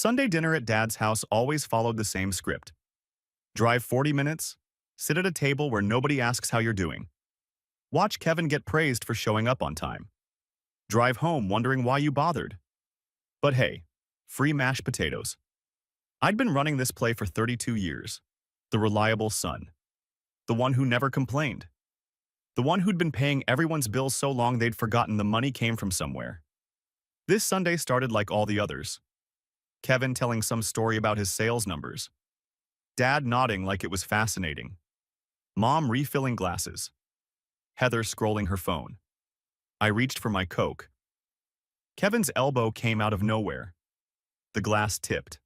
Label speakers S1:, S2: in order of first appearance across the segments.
S1: Sunday dinner at Dad's house always followed the same script. Drive 40 minutes, sit at a table where nobody asks how you're doing. Watch Kevin get praised for showing up on time. Drive home wondering why you bothered. But hey, free mashed potatoes. I'd been running this play for 32 years. The reliable son. The one who never complained. The one who'd been paying everyone's bills so long they'd forgotten the money came from somewhere. This Sunday started like all the others. Kevin telling some story about his sales numbers. Dad nodding like it was fascinating. Mom refilling glasses. Heather scrolling her phone. I reached for my Coke. Kevin's elbow came out of nowhere. The glass tipped.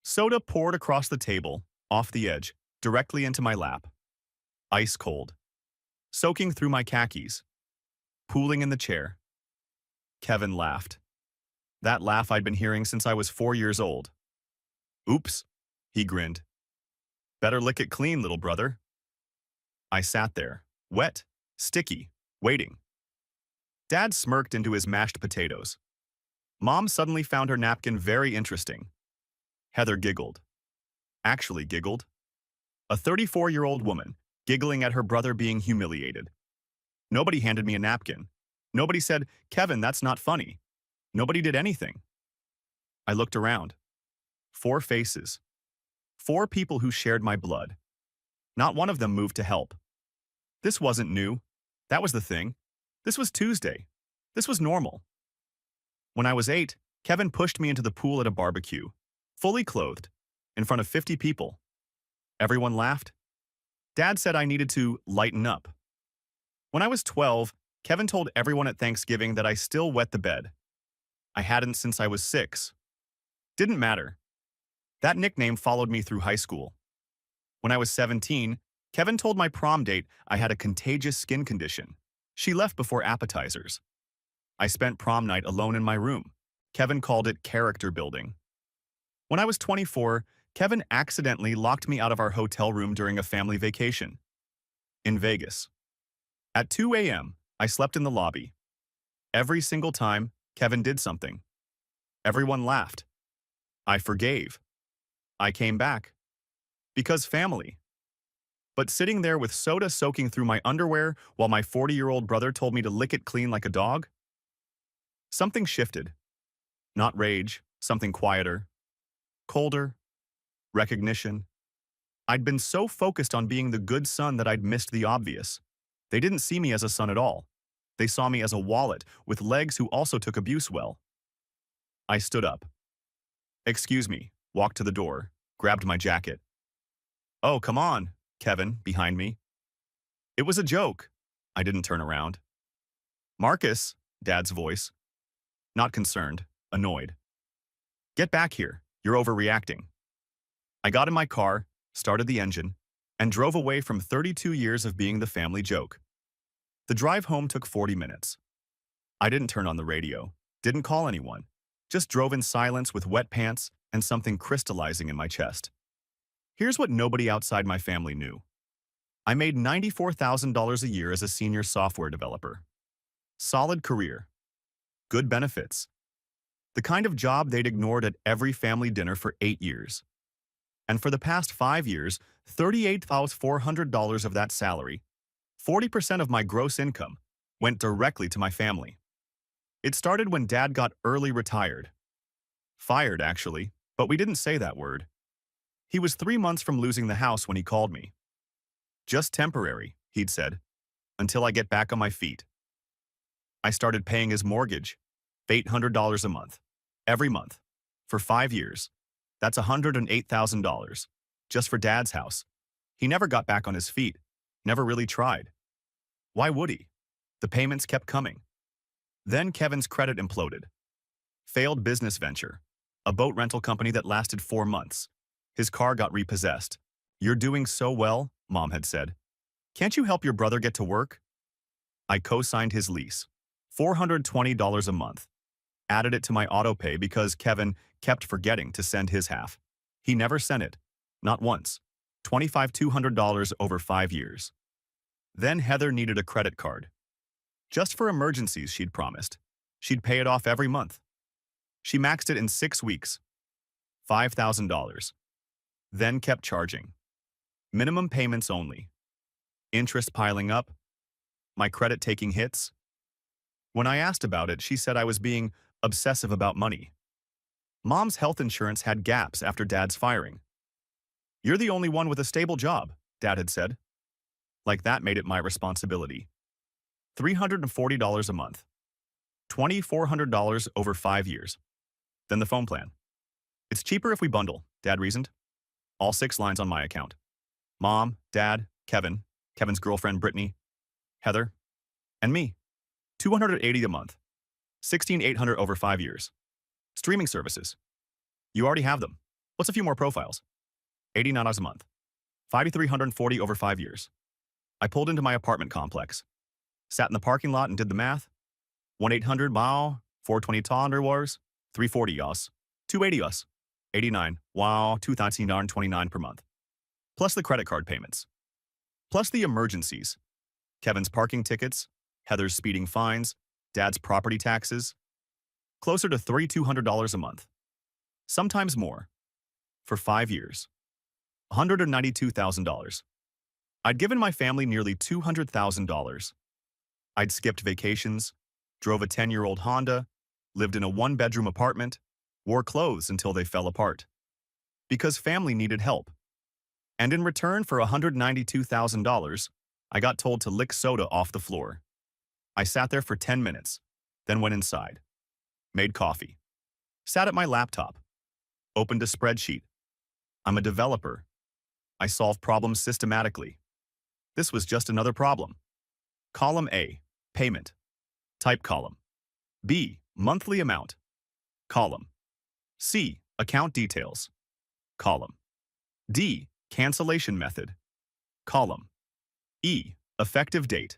S1: Soda poured across the table, off the edge, directly into my lap. Ice cold. Soaking through my khakis. Pooling in the chair. Kevin laughed. That laugh I'd been hearing since I was 4 years old. Oops, he grinned. Better lick it clean, little brother. I sat there, wet, sticky, waiting. Dad smirked into his mashed potatoes. Mom suddenly found her napkin very interesting. Heather giggled. Actually giggled. A 34-year-old woman, giggling at her brother being humiliated. Nobody handed me a napkin. Nobody said, Kevin, that's not funny. Nobody did anything. I looked around. 4 faces. 4 people who shared my blood. Not one of them moved to help. This wasn't new. That was the thing. This was Tuesday. This was normal. When I was 8, Kevin pushed me into the pool at a barbecue, fully clothed, in front of 50 people. Everyone laughed. Dad said I needed to lighten up. When I was 12, Kevin told everyone at Thanksgiving that I still wet the bed. I hadn't since I was 6. Didn't matter. That nickname followed me through high school. When I was 17, Kevin told my prom date I had a contagious skin condition. She left before appetizers. I spent prom night alone in my room. Kevin called it character building. When I was 24, Kevin accidentally locked me out of our hotel room during a family vacation. In Vegas. At 2 a.m., I slept in the lobby. Every single time, Kevin did something. Everyone laughed. I forgave. I came back. Because family. But sitting there with soda soaking through my underwear while my 40-year-old brother told me to lick it clean like a dog? Something shifted. Not rage, something quieter. Colder. Recognition. I'd been so focused on being the good son that I'd missed the obvious. They didn't see me as a son at all. They saw me as a wallet with legs who also took abuse well. I stood up. Excuse me, walked to the door, grabbed my jacket. Oh, come on, Kevin, behind me. It was a joke. I didn't turn around. Marcus, Dad's voice. Not concerned, annoyed. Get back here, you're overreacting. I got in my car, started the engine, and drove away from 32 years of being the family joke. The drive home took 40 minutes. I didn't turn on the radio, didn't call anyone, just drove in silence with wet pants and something crystallizing in my chest. Here's what nobody outside my family knew. I made $94,000 a year as a senior software developer. Solid career. Good benefits. The kind of job they'd ignored at every family dinner for 8 years. And for the past 5 years, $38,400 of that salary, 40% of my gross income, went directly to my family. It started when Dad got early retired. Fired, actually, but we didn't say that word. He was 3 months from losing the house when he called me. Just temporary, he'd said, until I get back on my feet. I started paying his mortgage, $800 a month, every month, for 5 years. That's $108,000, just for Dad's house. He never got back on his feet, never really tried. Why would he? The payments kept coming. Then Kevin's credit imploded. Failed business venture, a boat rental company that lasted 4 months. His car got repossessed. You're doing so well, Mom had said. Can't you help your brother get to work? I co-signed his lease, $420 a month. Added it to my auto pay because Kevin kept forgetting to send his half. He never sent it, not once. $2,200 over 5 years. Then Heather needed a credit card. Just for emergencies, she'd promised. She'd pay it off every month. She maxed it in 6 weeks, $5,000. Then kept charging. Minimum payments only. Interest piling up. My credit taking hits. When I asked about it, she said I was being obsessive about money. Mom's health insurance had gaps after Dad's firing. "You're the only one with a stable job," Dad had said. Like that made it my responsibility. $340 a month. $2,400 over 5 years. Then the phone plan. "It's cheaper if we bundle," Dad reasoned. All 6 lines on my account. Mom, Dad, Kevin, Kevin's girlfriend Brittany, Heather, and me. $280 a month. $1,680 over 5 years. Streaming services. You already have them. What's a few more profiles? $89 a month. $5,340 over 5 years. I pulled into my apartment complex. Sat in the parking lot and did the math. 1-800 wow, 420 Tonder Wars, 340 yos, 280 yos, 89, wow, 2,929 per month. Plus the credit card payments. Plus the emergencies. Kevin's parking tickets, Heather's speeding fines, Dad's property taxes. Closer to $3,200 a month. Sometimes more. For 5 years. $192,000. I'd given my family nearly $200,000. I'd skipped vacations, drove a 10-year-old Honda, lived in a 1-bedroom apartment, wore clothes until they fell apart. Because family needed help. And in return for $192,000, I got told to lick soda off the floor. I sat there for 10 minutes, then went inside. Made coffee. Sat at my laptop. Opened a spreadsheet. I'm a developer. I solve problems systematically. This was just another problem. Column A, payment. Type column. B, monthly amount. Column. C, account details. Column. D, cancellation method. Column. E, effective date.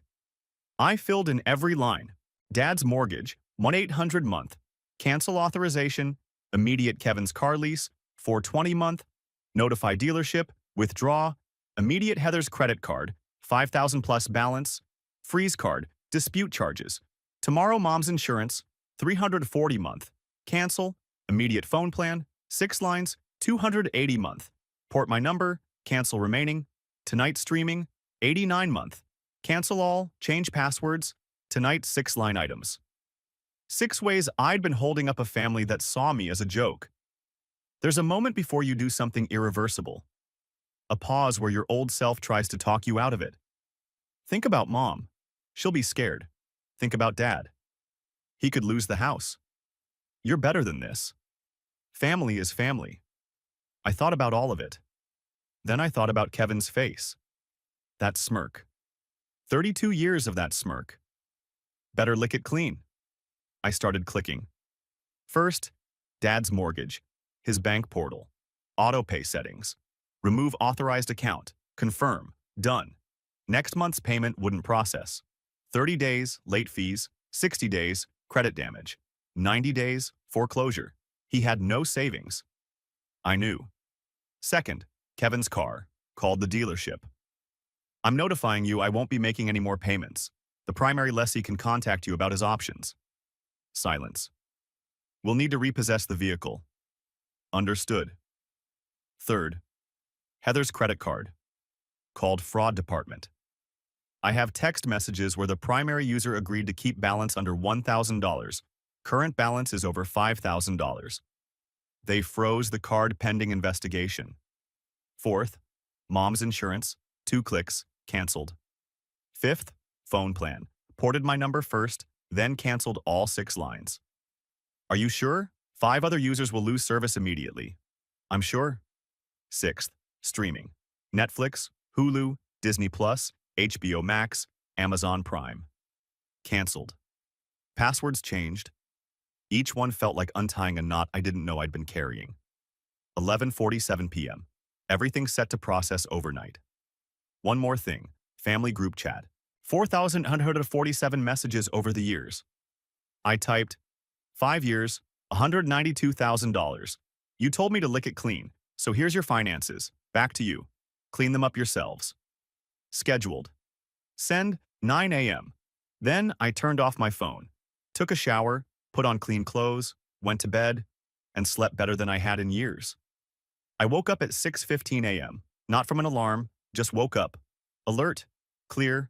S1: I filled in every line. Dad's mortgage, 1-800 month. Cancel authorization, immediate Kevin's car lease, 420 month. Notify dealership, withdraw, immediate Heather's credit card, 5,000 plus balance, freeze card, dispute charges. Tomorrow mom's insurance, 340 month. Cancel, immediate phone plan, 6 lines, 280 month. Port my number, cancel remaining. Tonight streaming, 89 month. Cancel all, change passwords. Tonight 6 line items. 6 ways I'd been holding up a family that saw me as a joke. There's a moment before you do something irreversible. A pause where your old self tries to talk you out of it. Think about Mom. She'll be scared. Think about Dad. He could lose the house. You're better than this. Family is family. I thought about all of it. Then I thought about Kevin's face. That smirk. 32 years of that smirk. Better lick it clean. I started clicking. First, Dad's mortgage, his bank portal, auto pay settings, remove authorized account, confirm, done. Next month's payment wouldn't process. 30 days, late fees, 60 days, credit damage, 90 days, foreclosure. He had no savings. I knew. Second, Kevin's car, called the dealership. I'm notifying you I won't be making any more payments. The primary lessee can contact you about his options. Silence. We'll need to repossess the vehicle. Understood. Third, Heather's credit card. Called fraud department. I have text messages where the primary user agreed to keep balance under $1,000. Current balance is over $5,000. They froze the card pending investigation. Fourth, Mom's insurance, 2 clicks, canceled. Fifth, phone plan. Ported my number first, then canceled all 6 lines. Are you sure? 5 other users will lose service immediately. I'm sure. Sixth, streaming. Netflix, Hulu, Disney Plus, HBO Max, Amazon Prime. Canceled. Passwords changed. Each one felt like untying a knot I didn't know I'd been carrying. 11:47 p.m. Everything set to process overnight. One more thing. Family group chat. 4,147 messages over the years. I typed, 5 years, $192,000. You told me to lick it clean, so here's your finances. Back to you. Clean them up yourselves. Scheduled. Send, 9 a.m. Then I turned off my phone, took a shower, put on clean clothes, went to bed, and slept better than I had in years. I woke up at 6:15 a.m., not from an alarm, just woke up. Alert, clear,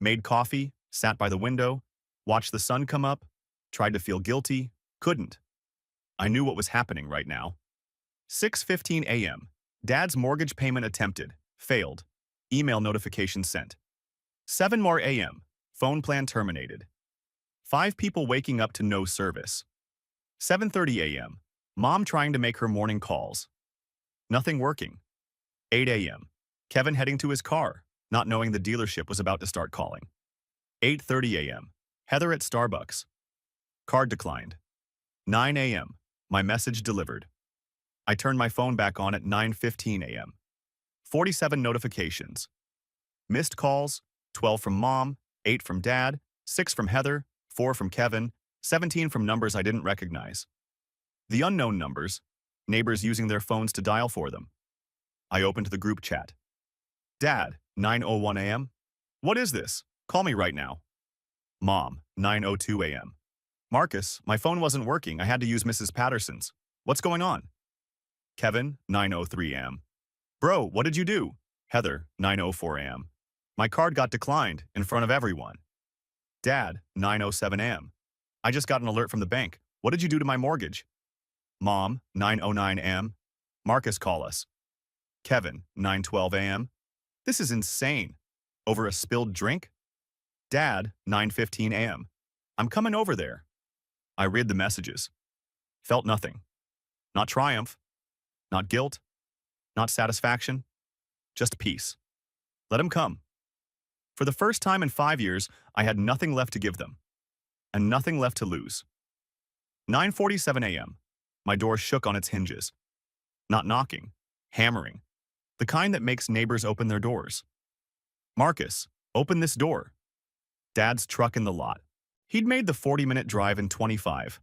S1: made coffee, sat by the window, watched the sun come up, tried to feel guilty, couldn't. I knew what was happening right now. 6:15 a.m. Dad's mortgage payment attempted, failed. Email notification sent. 7 more a.m. Phone plan terminated. 5 people waking up to no service. 7:30 a.m. Mom trying to make her morning calls. Nothing working. 8 a.m. Kevin heading to his car, not knowing the dealership was about to start calling. 8:30 a.m. Heather at Starbucks. Card declined. 9 a.m. My message delivered. I turned my phone back on at 9:15 a.m. 47 notifications. Missed calls, 12 from Mom, 8 from Dad, 6 from Heather, 4 from Kevin, 17 from numbers I didn't recognize. The unknown numbers, neighbors using their phones to dial for them. I opened the group chat. Dad, 9:01 a.m. What is this? Call me right now. Mom, 9:02 a.m. Marcus, my phone wasn't working. I had to use Mrs. Patterson's. What's going on? Kevin, 9:03 a.m. Bro, what did you do? Heather, 9:04 a.m. My card got declined in front of everyone. Dad, 9:07 a.m. I just got an alert from the bank. What did you do to my mortgage? Mom, 9:09 a.m. Marcus, call us. Kevin, 9:12 a.m. This is insane. Over a spilled drink? Dad, 9:15 a.m. I'm coming over there. I read the messages. Felt nothing. Not triumph. Not guilt. Not satisfaction. Just peace. Let him come. For the first time in 5 years, I had nothing left to give them. And nothing left to lose. 9:47 a.m. My door shook on its hinges. Not knocking. Hammering. The kind that makes neighbors open their doors. Marcus, open this door. Dad's truck in the lot. He'd made the 40-minute drive in 25.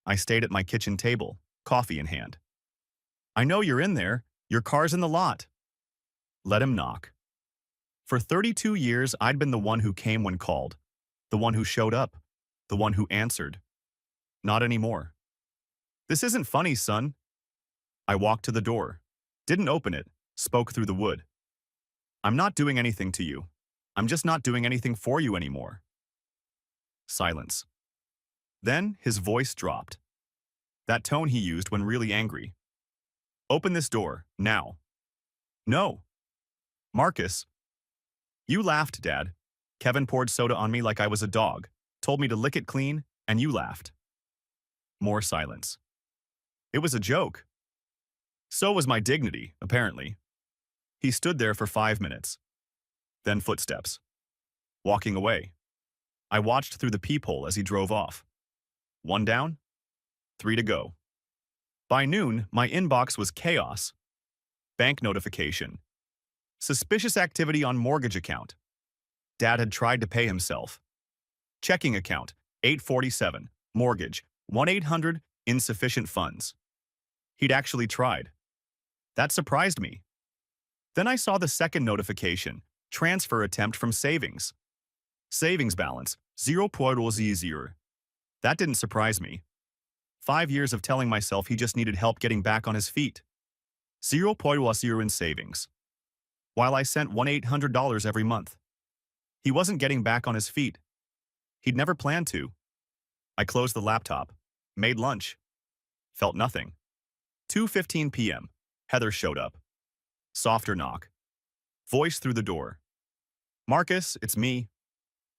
S1: I stayed at my kitchen table, coffee in hand. I know you're in there. Your car's in the lot. Let him knock. For 32 years, I'd been the one who came when called, the one who showed up, the one who answered. Not anymore. This isn't funny, son. I walked to the door, didn't open it, spoke through the wood. I'm not doing anything to you. I'm just not doing anything for you anymore. Silence. Then his voice dropped. That tone he used when really angry. Open this door, now. No. Marcus. You laughed, Dad. Kevin poured soda on me like I was a dog, told me to lick it clean, and you laughed. More silence. It was a joke. So was my dignity, apparently. He stood there for 5 minutes. Then footsteps. Walking away. I watched through the peephole as he drove off. 1 down, 3 to go. By noon, my inbox was chaos. Bank notification. Suspicious activity on mortgage account. Dad had tried to pay himself. Checking account, 847. Mortgage, 1-800, insufficient funds. He'd actually tried. That surprised me. Then I saw the second notification, transfer attempt from savings. Savings balance, 0.00. That didn't surprise me. 5 years of telling myself he just needed help getting back on his feet. 0.00 in savings. While I sent $1-800 every month. He wasn't getting back on his feet. He'd never planned to. I closed the laptop, made lunch. Felt nothing. 2:15 p.m. Heather showed up. Softer knock. Voice through the door. Marcus, it's me.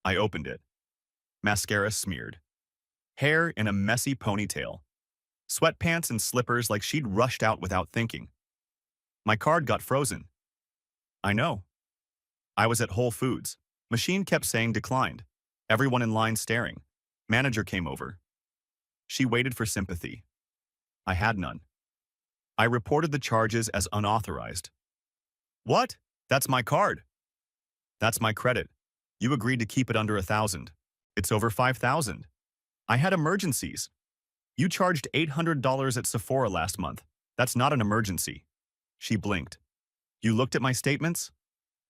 S1: I opened it. Mascara smeared. Hair in a messy ponytail. Sweatpants and slippers like she'd rushed out without thinking. My card got frozen. I know. I was at Whole Foods. Machine kept saying declined. Everyone in line staring. Manager came over. She waited for sympathy. I had none. I reported the charges as unauthorized. What? That's my card. That's my credit. You agreed to keep it under 1,000. It's over 5,000. I had emergencies. You charged $800 at Sephora last month. That's not an emergency. She blinked. You looked at my statements?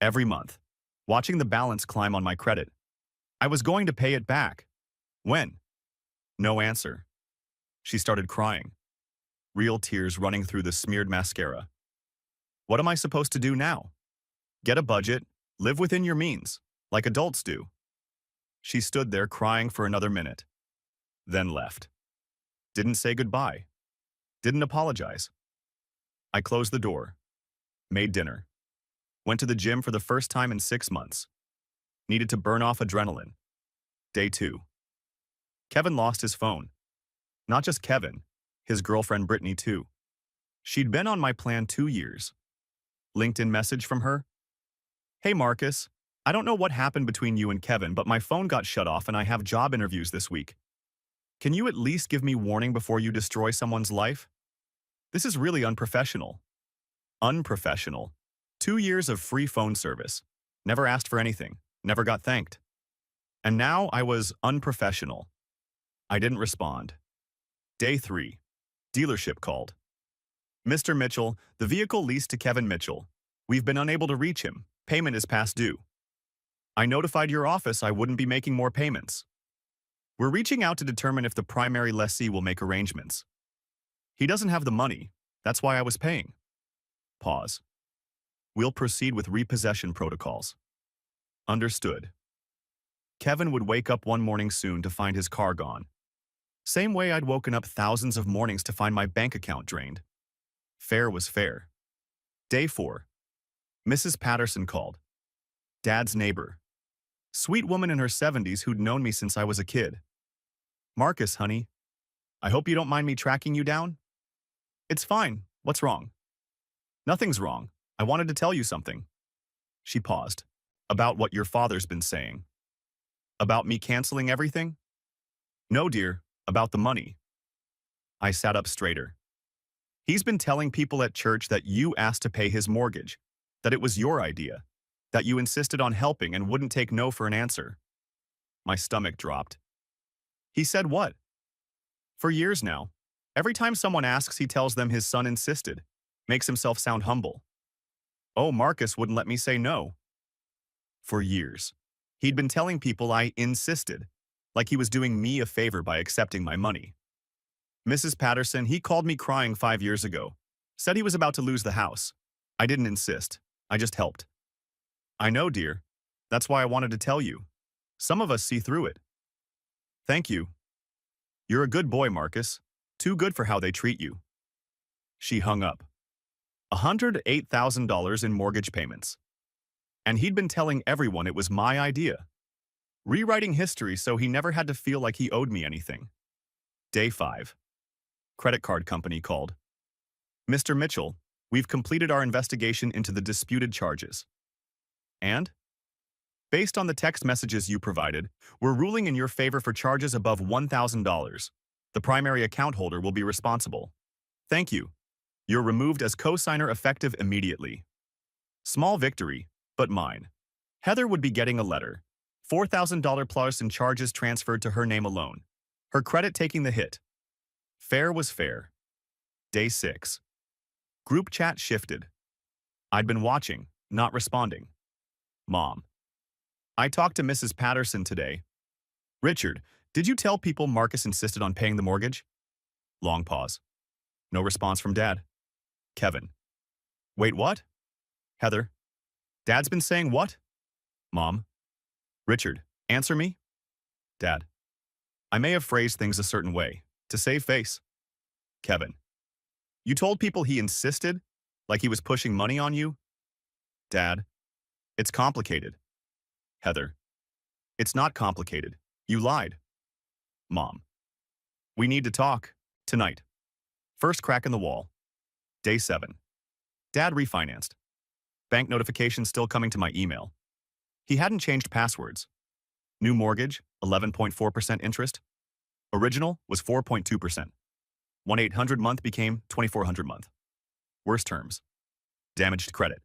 S1: Every month. Watching the balance climb on my credit. I was going to pay it back. When? No answer. She started crying. real tears running through the smeared mascara. What am I supposed to do now? Get a budget, live within your means, like adults do. She stood there crying for another minute, then left. Didn't say goodbye. Didn't apologize. I closed the door, made dinner, went to the gym for the first time in 6 months. Needed to burn off adrenaline. Day 2. Kevin lost his phone. Not just Kevin, his girlfriend Brittany too. She'd been on my plan 2 years. LinkedIn message from her. Hey Marcus, I don't know what happened between you and Kevin, but my phone got shut off and I have job interviews this week. Can you at least give me warning before you destroy someone's life? This is really unprofessional. Unprofessional. 2 years of free phone service. Never asked for anything. Never got thanked. And now I was unprofessional. I didn't respond. Day 3. Dealership called. Mr. Mitchell, the vehicle leased to Kevin Mitchell. We've been unable to reach him. Payment is past due. I notified your office I wouldn't be making more payments. We're reaching out to determine if the primary lessee will make arrangements. He doesn't have the money. That's why I was paying. Pause. We'll proceed with repossession protocols. Understood. Kevin would wake up one morning soon to find his car gone. Same way I'd woken up thousands of mornings to find my bank account drained. Fair was fair. Day 4. Mrs. Patterson called. Dad's neighbor. Sweet woman in her 70s who'd known me since I was a kid. Marcus, honey. I hope you don't mind me tracking you down? It's fine. What's wrong? Nothing's wrong. I wanted to tell you something. She paused. About what your father's been saying. About me canceling everything? No, dear. About the money. I sat up straighter. He's been telling people at church that you asked to pay his mortgage, that it was your idea, that you insisted on helping and wouldn't take no for an answer. My stomach dropped. He said what? For years now, every time someone asks, he tells them his son insisted, makes himself sound humble. Oh, Marcus wouldn't let me say no. For years, he'd been telling people I insisted, like he was doing me a favor by accepting my money. Mrs. Patterson, he called me crying 5 years ago, said he was about to lose the house. I didn't insist. I just helped. I know, dear. That's why I wanted to tell you. Some of us see through it. Thank you. You're a good boy, Marcus. Too good for how they treat you. She hung up. $108,000 in mortgage payments. And he'd been telling everyone it was my idea. Rewriting history so he never had to feel like he owed me anything. Day 5. Credit card company called. Mr. Mitchell, we've completed our investigation into the disputed charges. And? Based on the text messages you provided, we're ruling in your favor for charges above $1,000. The primary account holder will be responsible. Thank you. You're removed as co-signer effective immediately. Small victory, but mine. Heather would be getting a letter. $4,000 plus in charges transferred to her name alone. Her credit taking the hit. Fair was fair. Day 6. Group chat shifted. I'd been watching, not responding. Mom. I talked to Mrs. Patterson today. Richard, did you tell people Marcus insisted on paying the mortgage? Long pause. No response from Dad. Kevin. Wait, what? Heather. Dad's been saying what? Mom. Richard, answer me? Dad. I may have phrased things a certain way, to save face. Kevin. You told people he insisted, like he was pushing money on you? Dad. It's complicated. Heather. It's not complicated. You lied. Mom. We need to talk. Tonight. First crack in the wall. Day 7. Dad refinanced. Bank notification still coming to my email. He hadn't changed passwords. New mortgage, 11.4% interest. Original was 4.2%. 1,800 month became 2,400 month. Worst terms. Damaged credit.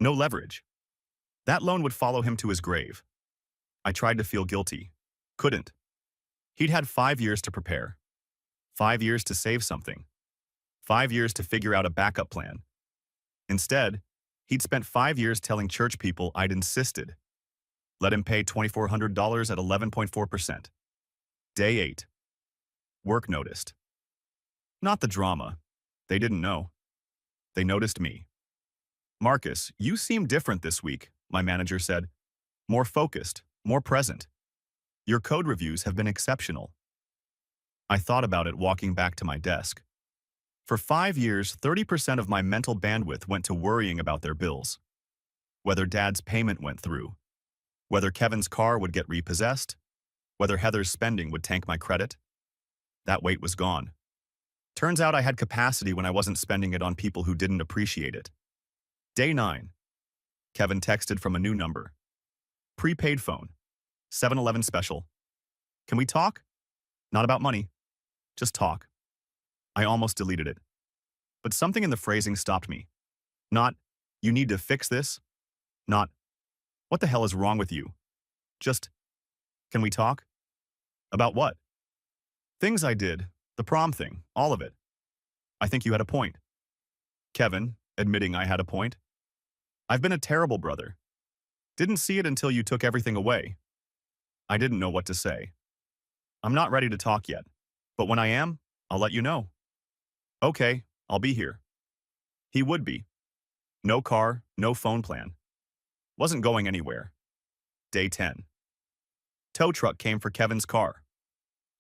S1: No leverage. That loan would follow him to his grave. I tried to feel guilty. Couldn't. He'd had 5 years to prepare. 5 years to save something. 5 years to figure out a backup plan. Instead, he'd spent 5 years telling church people I'd insisted. Let him pay $2,400 at 11.4%. Day 8. Work noticed. Not the drama, They didn't know. They noticed me. Marcus, you seem different this week, my manager said. More focused, more present. Your code reviews have been exceptional. I thought about it walking back to my desk. For 5 years, 30% of my mental bandwidth went to worrying about their bills. Whether Dad's payment went through, whether Kevin's car would get repossessed, whether Heather's spending would tank my credit. That weight was gone. Turns out I had capacity when I wasn't spending it on people who didn't appreciate it. Day 9. Kevin texted from a new number. Prepaid phone. 7-Eleven special. Can we talk? Not about money. Just talk. I almost deleted it. But something in the phrasing stopped me. Not, you need to fix this. Not, what the hell is wrong with you? Just, can we talk? About what? Things I did, the prom thing, all of it. I think you had a point. Kevin, admitting I had a point. I've been a terrible brother. Didn't see it until you took everything away. I didn't know what to say. I'm not ready to talk yet, but when I am, I'll let you know. Okay, I'll be here. He would be. No car, no phone plan. Wasn't going anywhere. Day 10. Tow truck came for Kevin's car.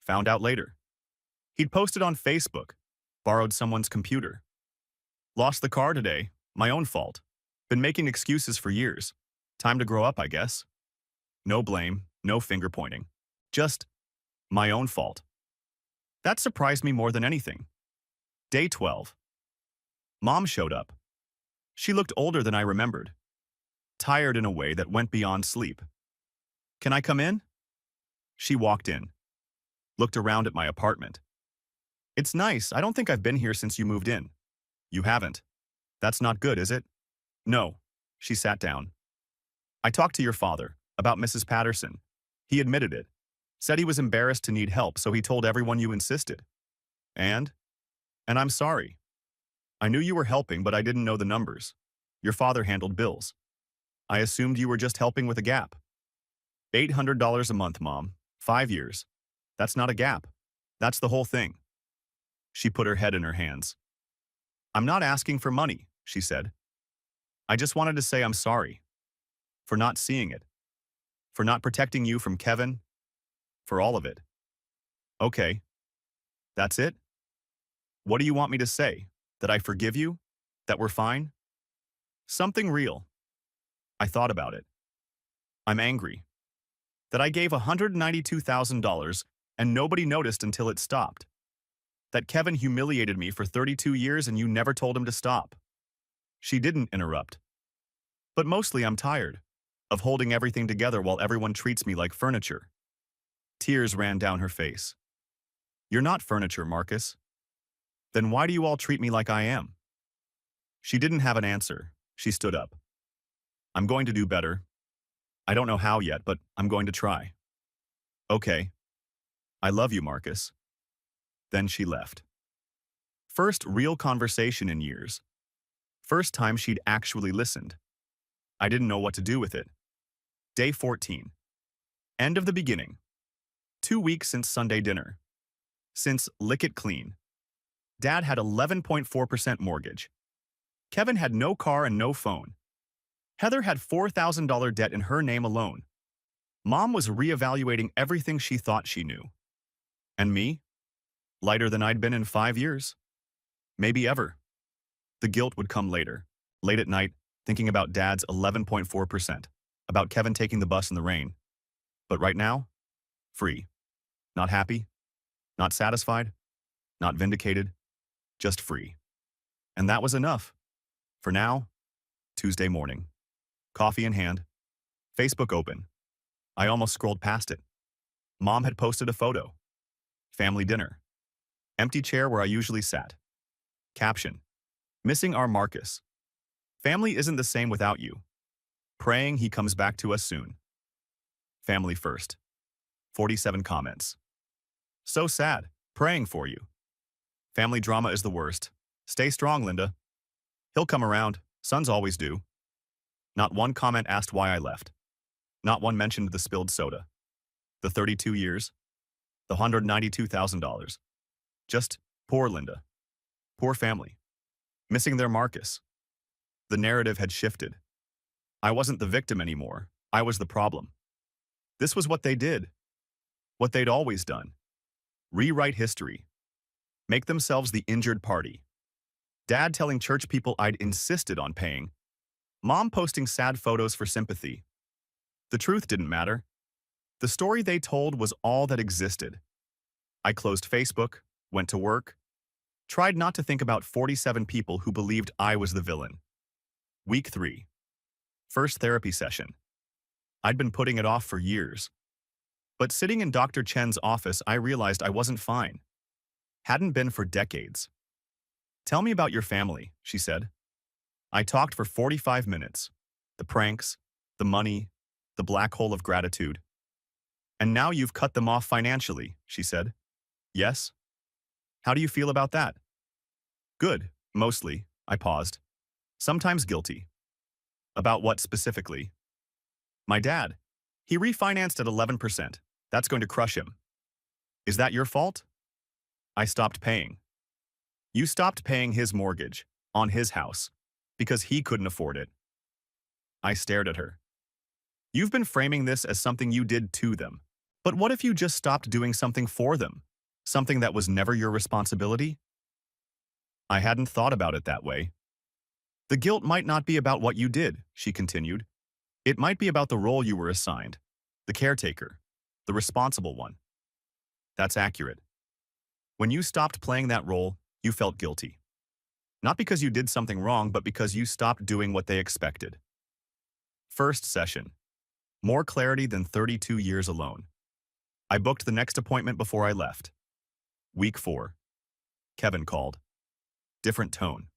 S1: Found out later. He'd posted on Facebook, borrowed someone's computer. Lost the car today, my own fault. Been making excuses for years. Time to grow up, I guess. No blame, no finger pointing. Just my own fault. That surprised me more than anything. Day 12. Mom showed up. She looked older than I remembered. Tired in a way that went beyond sleep. Can I come in? She walked in. Looked around at my apartment. It's nice. I don't think I've been here since you moved in. You haven't. That's not good, is it? No. She sat down. I talked to your father about Mrs. Patterson. He admitted it. Said he was embarrassed to need help, so he told everyone you insisted. And I'm sorry. I knew you were helping, but I didn't know the numbers. Your father handled bills. I assumed you were just helping with a gap. $800 a month, Mom. 5 years. That's not a gap. That's the whole thing. She put her head in her hands. I'm not asking for money, she said. I just wanted to say I'm sorry. For not seeing it. For not protecting you from Kevin. For all of it. Okay. That's it? What do you want me to say? That I forgive you? That we're fine? Something real. I thought about it. I'm angry. That I gave $192,000 and nobody noticed until it stopped. That Kevin humiliated me for 32 years and you never told him to stop. She didn't interrupt. But mostly I'm tired of holding everything together while everyone treats me like furniture. Tears ran down her face. You're not furniture, Marcus. Then why do you all treat me like I am? She didn't have an answer. She stood up. I'm going to do better. I don't know how yet, but I'm going to try. Okay. I love you, Marcus. Then she left. First real conversation in years. First time she'd actually listened. I didn't know what to do with it. Day 14. End of the beginning. 2 weeks since Sunday dinner. Since Lick It Clean. Dad had 11.4% mortgage. Kevin had no car and no phone. Heather had $4,000 debt in her name alone. Mom was reevaluating everything she thought she knew. And me? Lighter than I'd been in 5 years. Maybe ever. The guilt would come later, late at night, thinking about Dad's 11.4%, about Kevin taking the bus in the rain. But right now, free. Not happy, not satisfied, not vindicated, just free. And that was enough. For now, Tuesday morning. Coffee in hand. Facebook open. I almost scrolled past it. Mom had posted a photo. Family dinner. Empty chair where I usually sat. Caption. Missing our Marcus. Family isn't the same without you. Praying he comes back to us soon. Family first. 47 comments. So sad. Praying for you. Family drama is the worst. Stay strong, Linda. He'll come around. Sons always do. Not one comment asked why I left. Not one mentioned the spilled soda. The 32 years. The $192,000. Just, poor Linda. Poor family. Missing their Marcus. The narrative had shifted. I wasn't the victim anymore. I was the problem. This was what they did. What they'd always done. Rewrite history. Make themselves the injured party. Dad telling church people I'd insisted on paying. Mom posting sad photos for sympathy. The truth didn't matter. The story they told was all that existed. I closed Facebook, went to work, tried not to think about 47 people who believed I was the villain. Week 3. First therapy session. I'd been putting it off for years. But sitting in Dr. Chen's office, I realized I wasn't fine. Hadn't been for decades. "Tell me about your family," she said. I talked for 45 minutes. The pranks, the money, the black hole of gratitude. "And now you've cut them off financially," she said. "Yes? How do you feel about that?" "Good, mostly," I paused. "Sometimes guilty." "About what specifically?" "My dad. He refinanced at 11%. That's going to crush him." "Is that your fault?" "I stopped paying." "You stopped paying his mortgage, on his house, because he couldn't afford it." I stared at her. "You've been framing this as something you did to them. But what if you just stopped doing something for them? Something that was never your responsibility?" I hadn't thought about it that way. "The guilt might not be about what you did," she continued. "It might be about the role you were assigned. The caretaker. The responsible one." That's accurate. When you stopped playing that role, you felt guilty. Not because you did something wrong, but because you stopped doing what they expected. First session. More clarity than 32 years alone. I booked the next appointment before I left. Week 4. Kevin called. Different tone.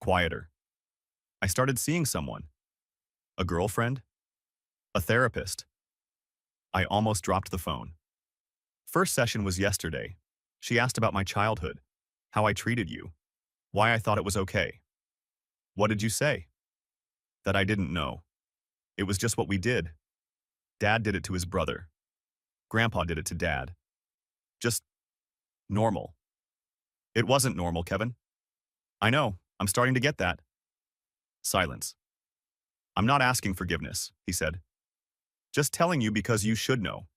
S1: Quieter. I started seeing someone. A girlfriend? A therapist. I almost dropped the phone. First session was yesterday. She asked about my childhood, how I treated you, why I thought it was okay. "What did you say?" "That I didn't know. It was just what we did. Dad did it to his brother. Grandpa did it to Dad. Just normal." "It wasn't normal, Kevin." "I know. I'm starting to get that." Silence. "I'm not asking forgiveness," he said. "Just telling you because you should know.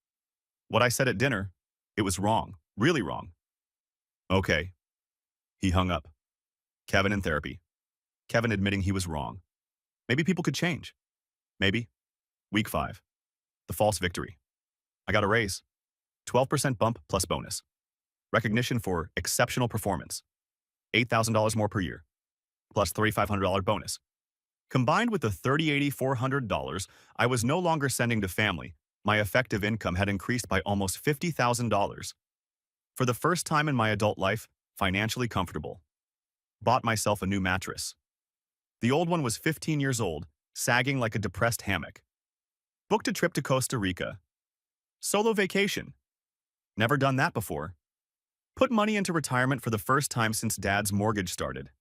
S1: What I said at dinner, it was wrong. Really wrong." "Okay." He hung up. Kevin in therapy. Kevin admitting he was wrong. Maybe people could change. Maybe. Week 5. The false victory. I got a raise. 12% bump plus bonus. Recognition for exceptional performance. $8,000 more per year. Plus $3,500 bonus. Combined with the $30,400 I was no longer sending to family, my effective income had increased by almost $50,000. For the first time in my adult life, financially comfortable. Bought myself a new mattress. The old one was 15 years old, sagging like a depressed hammock. Booked a trip to Costa Rica. Solo vacation. Never done that before. Put money into retirement for the first time since Dad's mortgage started.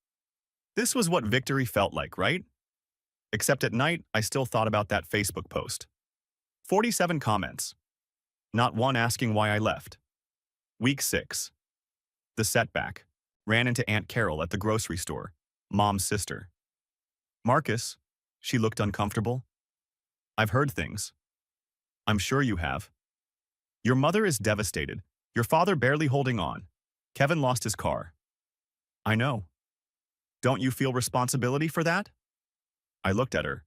S1: This was what victory felt like, right? Except at night, I still thought about that Facebook post. 47 comments. Not one asking why I left. Week 6. The setback. Ran into Aunt Carol at the grocery store, Mom's sister. "Marcus," she looked uncomfortable. "I've heard things." "I'm sure you have. Your mother is devastated. Your father barely holding on. Kevin lost his car." "I know. Don't you feel responsibility for that?" I looked at her.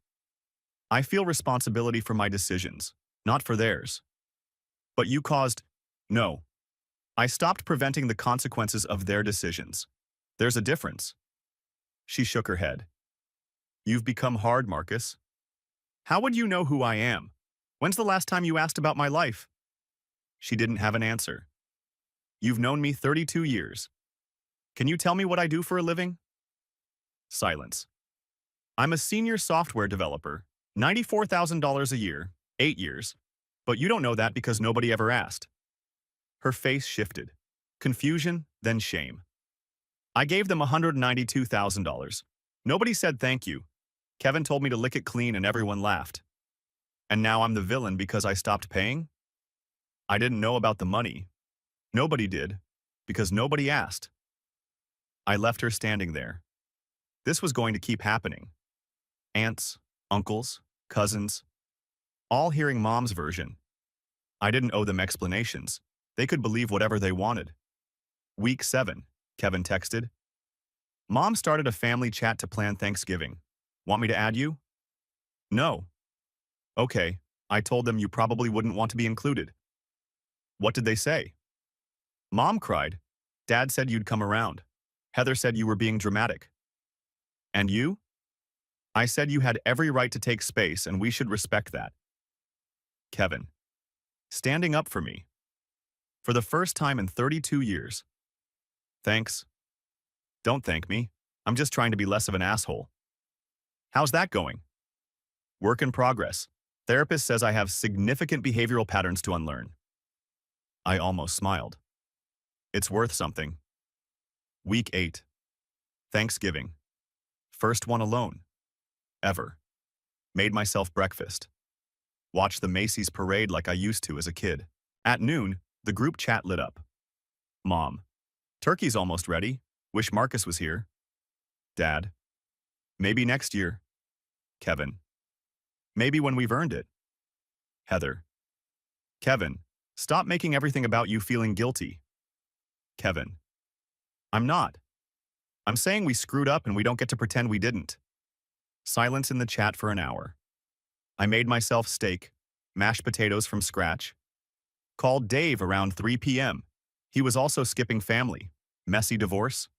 S1: "I feel responsibility for my decisions, not for theirs." "But you caused—" "No. I stopped preventing the consequences of their decisions. There's a difference." She shook her head. "You've become hard, Marcus. How would you know who I am? When's the last time you asked about my life?" She didn't have an answer. "You've known me 32 years. Can you tell me what I do for a living?" Silence. "I'm a senior software developer, $94,000 a year, 8 years. But you don't know that because nobody ever asked." Her face shifted. Confusion, then shame. "I gave them $192,000. Nobody said thank you. Kevin told me to lick it clean and everyone laughed. And now I'm the villain because I stopped paying? I didn't know about the money. Nobody did, because nobody asked." I left her standing there. This was going to keep happening. Aunts, uncles, cousins, all hearing Mom's version. I didn't owe them explanations. They could believe whatever they wanted. Week 7, Kevin texted. Mom started a family chat to plan Thanksgiving. Want me to add you? No. Okay, I told them you probably wouldn't want to be included. What did they say? Mom cried. Dad said you'd come around. Heather said you were being dramatic. And you? I said you had every right to take space and we should respect that. Kevin. Standing up for me. For the first time in 32 years. Thanks. Don't thank me. I'm just trying to be less of an asshole. How's that going? Work in progress. Therapist says I have significant behavioral patterns to unlearn. I almost smiled. It's worth something. Week 8. Thanksgiving. First one alone. Ever. Made myself breakfast. Watched the Macy's parade like I used to as a kid. At noon, the group chat lit up. Mom. Turkey's almost ready. Wish Marcus was here. Dad. Maybe next year. Kevin. Maybe when we've earned it. Heather. Kevin. Stop making everything about you feeling guilty. Kevin. I'm not. I'm saying we screwed up and we don't get to pretend we didn't. Silence in the chat for an hour. I made myself steak, mashed potatoes from scratch. Called Dave around 3 p.m. He was also skipping family. Messy divorce.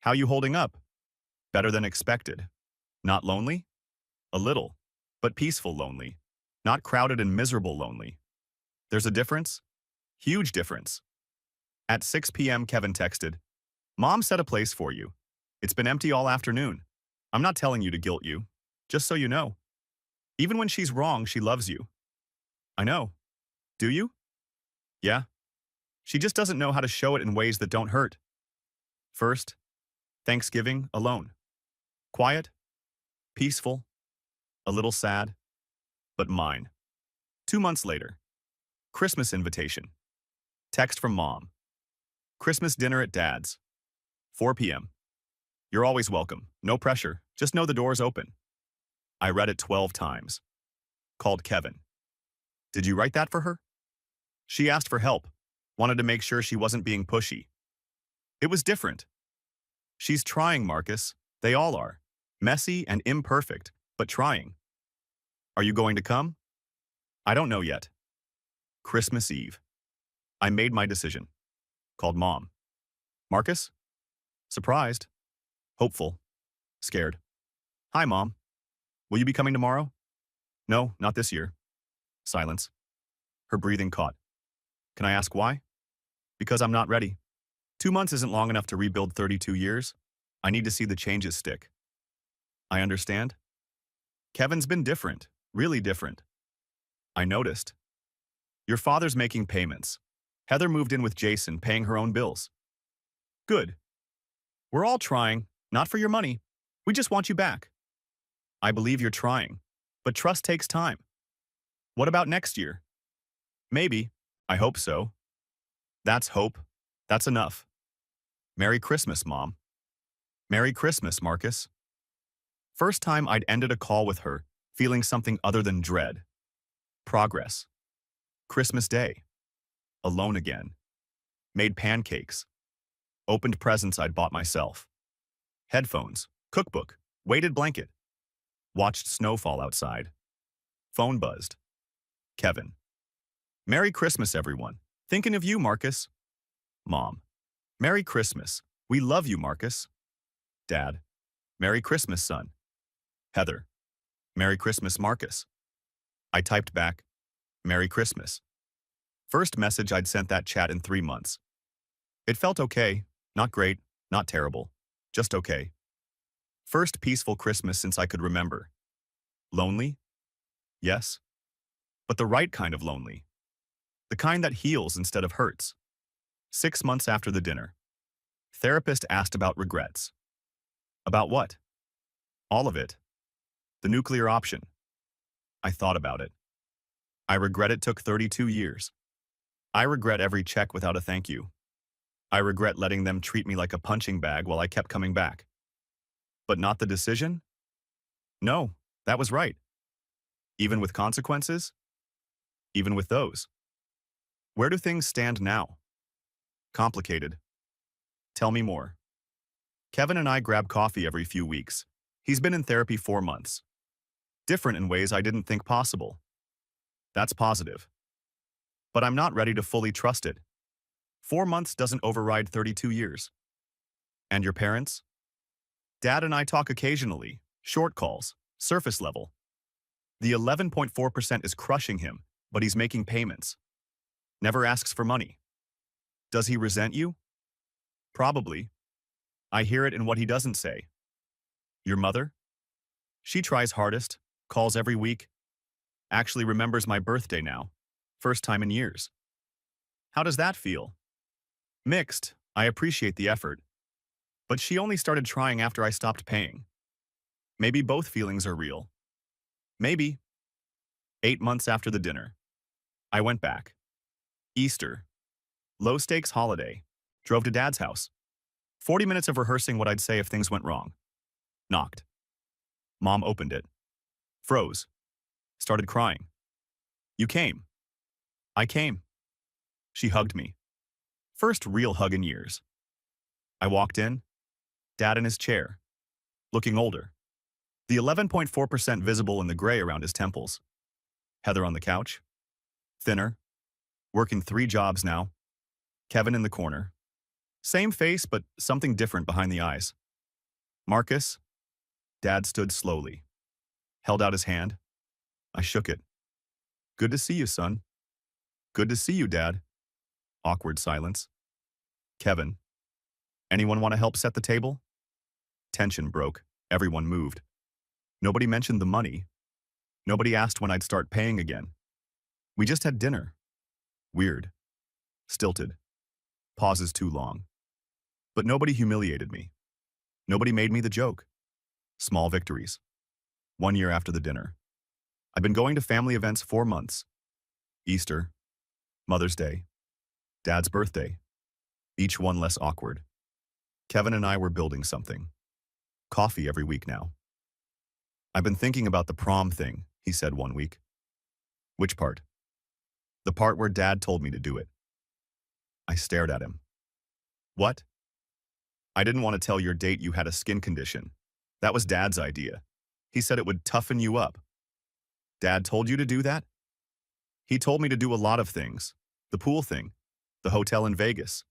S1: How you holding up? Better than expected. Not lonely? A little, but peaceful lonely. Not crowded and miserable lonely. There's a difference? Huge difference. At 6 p.m. Kevin texted, Mom set a place for you. It's been empty all afternoon. I'm not telling you to guilt you, just so you know. Even when she's wrong, she loves you. I know. Do you? Yeah. She just doesn't know how to show it in ways that don't hurt. First, Thanksgiving alone. Quiet, peaceful, a little sad, but mine. 2 months later. Christmas invitation. Text from Mom. Christmas dinner at Dad's. 4 p.m. You're always welcome. No pressure. Just know the door's open. I read it 12 times. Called Kevin. Did you write that for her? She asked for help. Wanted to make sure she wasn't being pushy. It was different. She's trying, Marcus. They all are. Messy and imperfect, but trying. Are you going to come? I don't know yet. Christmas Eve. I made my decision. Called Mom. Marcus? Surprised. Hopeful. Scared. Hi, Mom. Will you be coming tomorrow? No, not this year. Silence. Her breathing caught. Can I ask why? Because I'm not ready. 2 months isn't long enough to rebuild 32 years. I need to see the changes stick. I understand. Kevin's been different, really different. I noticed. Your father's making payments. Heather moved in with Jason, paying her own bills. Good. We're all trying, not for your money. We just want you back. I believe you're trying, but trust takes time. What about next year? Maybe. I hope so. That's hope. That's enough. Merry Christmas, Mom. Merry Christmas, Marcus. First time I'd ended a call with her, feeling something other than dread. Progress. Christmas Day. Alone again. Made pancakes. Opened presents I'd bought myself. Headphones, cookbook, weighted blanket. Watched snowfall outside. Phone buzzed. Kevin. Merry Christmas, everyone. Thinking of you, Marcus. Mom. Merry Christmas. We love you, Marcus. Dad. Merry Christmas, son. Heather. Merry Christmas, Marcus. I typed back, Merry Christmas. First message I'd sent that chat in 3 months. It felt okay, not great, not terrible, just okay. First peaceful Christmas since I could remember. Lonely? Yes. But the right kind of lonely. The kind that heals instead of hurts. 6 months after the dinner. Therapist asked about regrets. About what? All of it. The nuclear option. I thought about it. I regret it took 32 years. I regret every check without a thank you. I regret letting them treat me like a punching bag while I kept coming back. But not the decision? No, that was right. Even with consequences? Even with those. Where do things stand now? Complicated. Tell me more. Kevin and I grab coffee every few weeks. He's been in therapy 4 months. Different in ways I didn't think possible. That's positive. But I'm not ready to fully trust it. 4 months doesn't override 32 years. And your parents? Dad and I talk occasionally, short calls, surface level. The 11.4% is crushing him, but he's making payments. Never asks for money. Does he resent you? Probably. I hear it in what he doesn't say. Your mother? She tries hardest, calls every week, actually remembers my birthday now. First time in years. How does that feel? Mixed. I appreciate the effort. But she only started trying after I stopped paying. Maybe both feelings are real. Maybe. 8 months after the dinner. I went back. Easter. Low-stakes holiday. Drove to Dad's house. 40 minutes of rehearsing what I'd say if things went wrong. Knocked. Mom opened it. Froze. Started crying. You came. I came. She hugged me. First real hug in years. I walked in. Dad in his chair. Looking older. The 11.4% visible in the gray around his temples. Heather on the couch. Thinner. Working 3 jobs now. Kevin in the corner. Same face, but something different behind the eyes. Marcus. Dad stood slowly. Held out his hand. I shook it. Good to see you, son. Good to see you, Dad. Awkward silence. Kevin. Anyone want to help set the table? Tension broke. Everyone moved. Nobody mentioned the money. Nobody asked when I'd start paying again. We just had dinner. Weird. Stilted. Pauses too long. But nobody humiliated me. Nobody made me the joke. Small victories. 1 year after the dinner. I've been going to family events 4 months. Easter. Mother's Day. Dad's birthday. Each one less awkward. Kevin and I were building something. Coffee every week now. I've been thinking about the prom thing, he said one week. Which part? The part where Dad told me to do it. I stared at him. What? I didn't want to tell your date you had a skin condition. That was Dad's idea. He said it would toughen you up. Dad told you to do that? He told me to do a lot of things. The pool thing. The hotel in Vegas.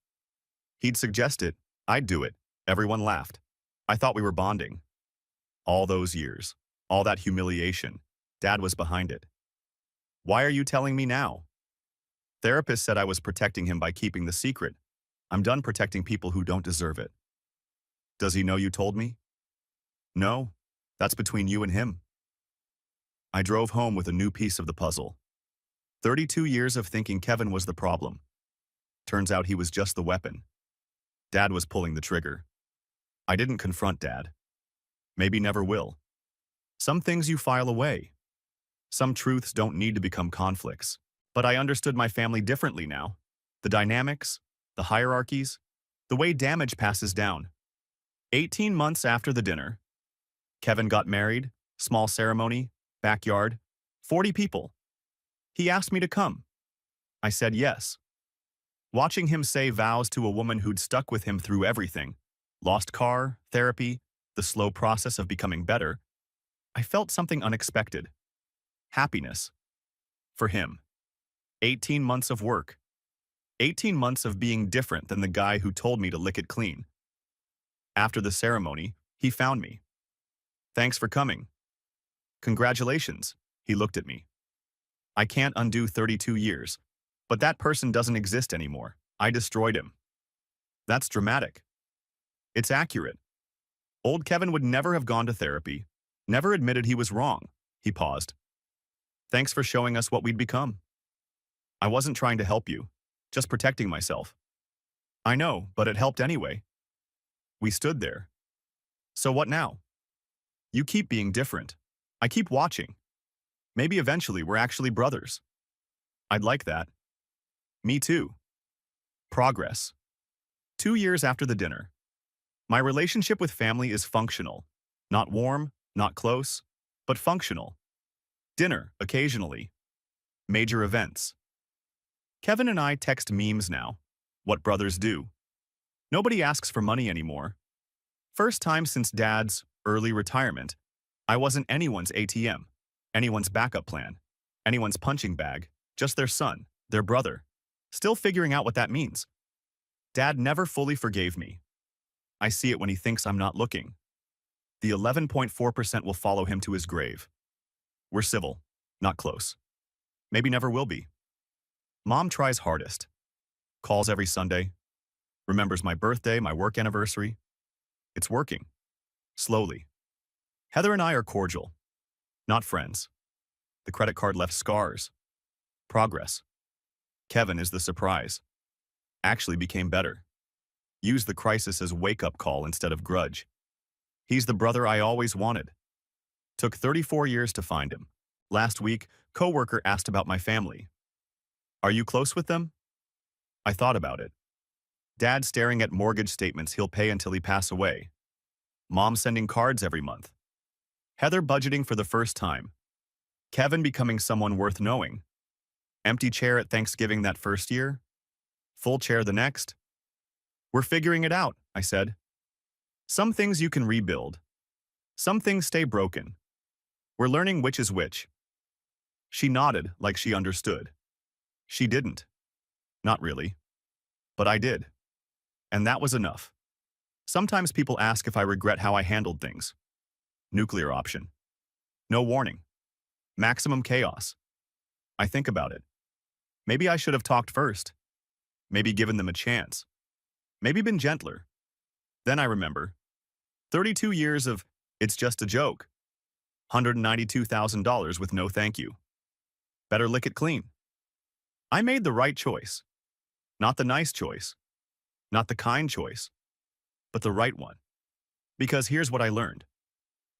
S1: He'd suggest it. I'd do it. Everyone laughed. I thought we were bonding. All those years. All that humiliation. Dad was behind it. Why are you telling me now? Therapist said I was protecting him by keeping the secret. I'm done protecting people who don't deserve it. Does he know you told me? No. That's between you and him. I drove home with a new piece of the puzzle. 32 years of thinking Kevin was the problem. Turns out he was just the weapon. Dad was pulling the trigger. I didn't confront Dad. Maybe never will. Some things you file away. Some truths don't need to become conflicts. But I understood my family differently now. The dynamics, the hierarchies, the way damage passes down. 18 months after the dinner, Kevin got married, small ceremony, backyard, 40 people. He asked me to come. I said yes. Watching him say vows to a woman who'd stuck with him through everything, lost car, therapy, the slow process of becoming better, I felt something unexpected. Happiness. For him. 18 months of work. 18 months of being different than the guy who told me to lick it clean. After the ceremony, he found me. Thanks for coming. Congratulations, he looked at me. I can't undo 32 years, but that person doesn't exist anymore. I destroyed him. That's dramatic. It's accurate. Old Kevin would never have gone to therapy, never admitted he was wrong. He paused. Thanks for showing us what we'd become. I wasn't trying to help you, just protecting myself. I know, but it helped anyway. We stood there. So what now? You keep being different. I keep watching. Maybe eventually we're actually brothers. I'd like that. Me too. Progress. 2 years after the dinner. My relationship with family is functional. Not warm, not close, but functional. Dinner, occasionally. Major events. Kevin and I text memes now. What brothers do. Nobody asks for money anymore. First time since Dad's early retirement, I wasn't anyone's ATM, anyone's backup plan, anyone's punching bag, just their son, their brother. Still figuring out what that means. Dad never fully forgave me. I see it when he thinks I'm not looking. The 11.4% will follow him to his grave. We're civil, not close. Maybe never will be. Mom tries hardest. Calls every Sunday. Remembers my birthday, my work anniversary. It's working. Slowly. Heather and I are cordial. Not friends. The credit card left scars. Progress. Kevin is the surprise. Actually became better. Used the crisis as wake-up call instead of grudge. He's the brother I always wanted. Took 34 years to find him. Last week, coworker asked about my family. Are you close with them? I thought about it. Dad staring at mortgage statements he'll pay until he pass away. Mom sending cards every month. Heather budgeting for the first time. Kevin becoming someone worth knowing. Empty chair at Thanksgiving that first year. Full chair the next. We're figuring it out, I said. Some things you can rebuild. Some things stay broken. We're learning which is which. She nodded like she understood. She didn't. Not really. But I did. And that was enough. Sometimes people ask if I regret how I handled things. Nuclear option. No warning. Maximum chaos. I think about it. Maybe I should have talked first. Maybe given them a chance. Maybe been gentler. Then I remember. 32 years of, it's just a joke. $192,000 with no thank you. Better lick it clean. I made the right choice. Not the nice choice. Not the kind choice. But the right one. Because here's what I learned.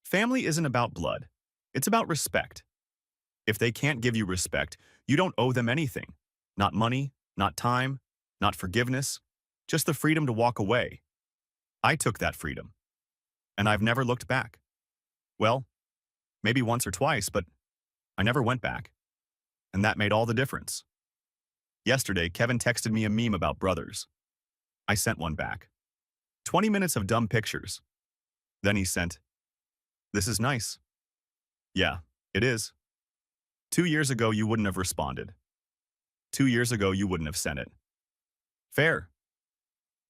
S1: Family isn't about blood. It's about respect. If they can't give you respect, you don't owe them anything. Not money, not time, not forgiveness, just the freedom to walk away. I took that freedom. And I've never looked back. Well, maybe once or twice, but I never went back. And that made all the difference. Yesterday, Kevin texted me a meme about brothers. I sent one back. 20 minutes of dumb pictures. Then he sent, "This is nice." Yeah, it is. 2 years ago, you wouldn't have responded. 2 years ago, you wouldn't have sent it. Fair.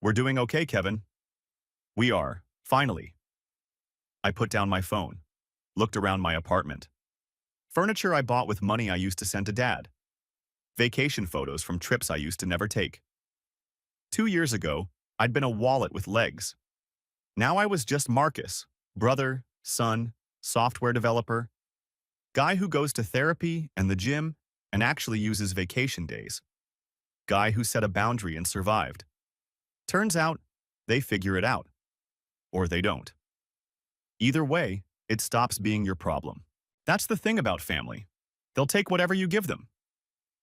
S1: We're doing okay, Kevin. We are, finally. I put down my phone, looked around my apartment. Furniture I bought with money I used to send to Dad. Vacation photos from trips I used to never take. 2 years ago, I'd been a wallet with legs. Now I was just Marcus, brother, son, software developer, guy who goes to therapy and the gym and actually uses vacation days. Guy who set a boundary and survived. Turns out, they figure it out. Or they don't. Either way, it stops being your problem. That's the thing about family. They'll take whatever you give them.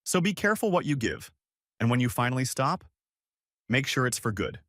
S1: So be careful what you give. And when you finally stop, make sure it's for good.